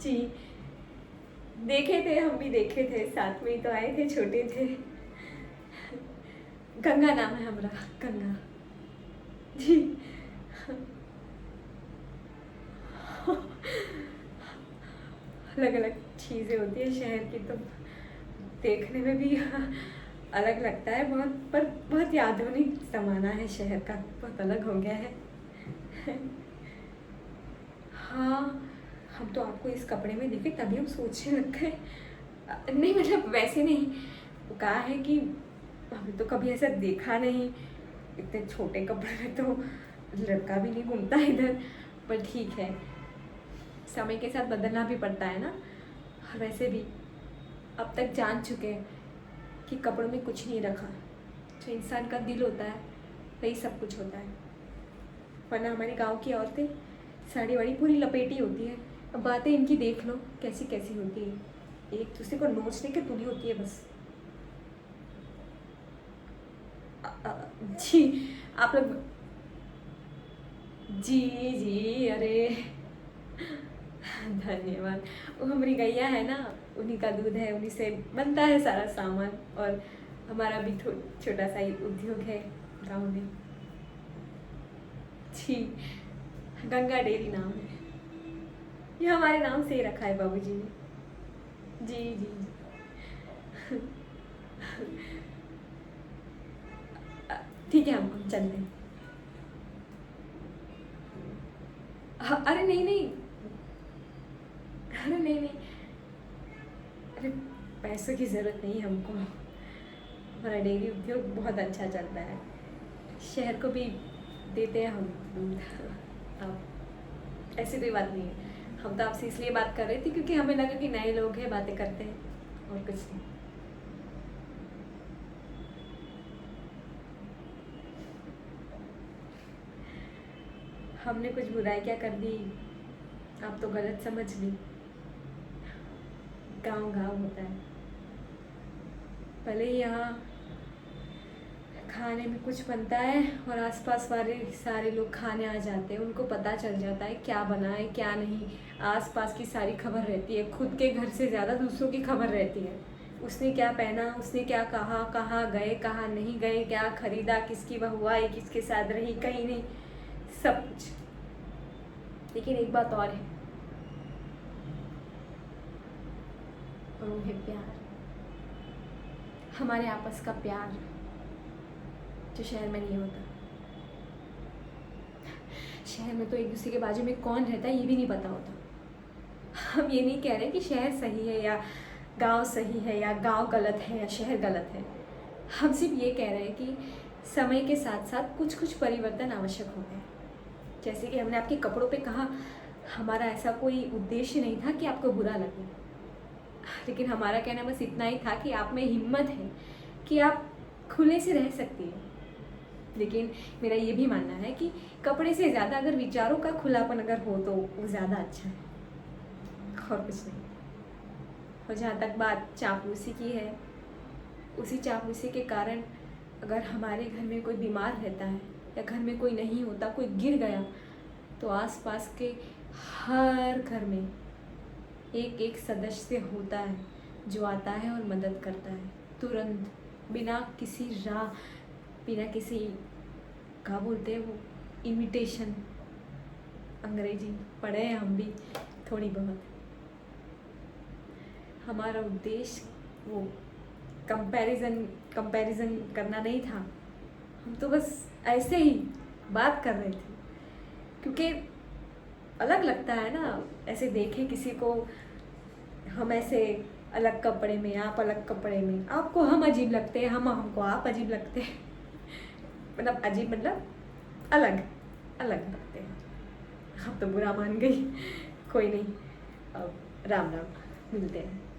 जी देखे थे, हम भी देखे थे, साथ में ही तो आए थे, छोटे थे। गंगा नाम है हमारा, गंगा। जी अलग अलग चीज़ें होती है शहर की, तो देखने में भी अलग लगता है बहुत, पर बहुत ही आधुनिक ज़माना है शहर का, बहुत अलग हो गया है। हाँ, हम तो आपको इस कपड़े में देखे तभी हम सोचने लग गए। नहीं मतलब वैसे नहीं, वो कहा है कि हमने तो कभी ऐसा देखा नहीं, इतने छोटे कपड़े में तो लड़का भी नहीं घूमता इधर। पर ठीक है, समय के साथ बदलना भी पड़ता है ना। और वैसे भी अब तक जान चुके हैं कि कपड़ों में कुछ नहीं रखा, जो इंसान का दिल होता है वही सब कुछ होता है। वरना हमारी गांव की औरतें साड़ी वाड़ी पूरी लपेटी होती है, अब बातें इनकी देख लो कैसी कैसी होती है, एक दूसरे को नोचने की तुली होती है बस। जी आप लोग, जी जी अरे धन्यवाद। वो हमारी गैया है ना, उन्हीं का दूध है, उन्हीं से बनता है सारा सामान। और हमारा भी छोटा सा ही उद्योग है गांव में। जी गंगा डेयरी नाम है, ये हमारे नाम से ही रखा है बाबूजी ने। जी जी जी ठीक है, हम चलते हैं। अरे नहीं नहीं, अरे नहीं नहीं, अरे पैसों की ज़रूरत नहीं है हमको, हमारा डेयरी उद्योग बहुत अच्छा चलता है, शहर को भी देते हैं हम दूध। अब ऐसी कोई बात नहीं है, हम तो आपसे इसलिए बात कर रहे थे क्योंकि हमें लगा कि नए लोग हैं, बातें करते हैं, और कुछ नहीं। हमने कुछ बुराई क्या कर दी, आप तो गलत समझ ली। गांव गांव होता है, भले ही यहाँ खाने में कुछ बनता है और आसपास वाले सारे लोग खाने आ जाते हैं, उनको पता चल जाता है क्या बना है क्या नहीं, आसपास की सारी खबर रहती है, खुद के घर से ज़्यादा दूसरों की खबर रहती है। उसने क्या पहना, उसने क्या कहा, कहाँ गए कहाँ नहीं गए, क्या खरीदा, किसकी बहू आई, किसके साथ रही, कहीं नहीं, सब कुछ। लेकिन एक बात और है, और वो है प्यार, हमारे आपस का प्यार, जो शहर में नहीं होता। शहर में तो एक दूसरे के बाजू में कौन रहता है ये भी नहीं पता होता। हम ये नहीं कह रहे कि शहर सही है या गांव सही है, या गांव गलत है या शहर गलत है, हम सिर्फ ये कह रहे हैं कि समय के साथ साथ कुछ कुछ परिवर्तन आवश्यक होते हैं। जैसे कि हमने आपके कपड़ों पे कहा, हमारा ऐसा कोई उद्देश्य नहीं था कि आपको बुरा लगे, लेकिन हमारा कहना बस इतना ही था कि आप में हिम्मत है कि आप खुले से रह सकती हैं। लेकिन मेरा ये भी मानना है कि कपड़े से ज़्यादा अगर विचारों का खुलापन अगर हो तो वो ज़्यादा अच्छा है, और कुछ नहीं। और जहाँ तक बात चापलूसी की है, उसी चापलूसी के कारण अगर हमारे घर में कोई बीमार रहता है या घर में कोई नहीं होता, कोई गिर गया, तो आसपास के हर घर में एक एक सदस्य होता है जो आता है और मदद करता है तुरंत, बिना किसी राह, बिना किसी, क्या बोलते हैं वो, इमिटेशन। अंग्रेजी पढ़े हैं हम भी थोड़ी बहुत। हमारा उद्देश्य वो कंपैरिजन करना नहीं था, हम तो बस ऐसे ही बात कर रहे थे, क्योंकि अलग लगता है ना ऐसे देखें किसी को, हम ऐसे अलग कपड़े में, आप अलग कपड़े में, आपको हम अजीब लगते हैं, हम हमको आप अजीब लगते हैं, मतलब अजीब मतलब अलग अलग लगते हैं। अब तो बुरा मान गई, कोई नहीं, अब राम राम, मिलते हैं।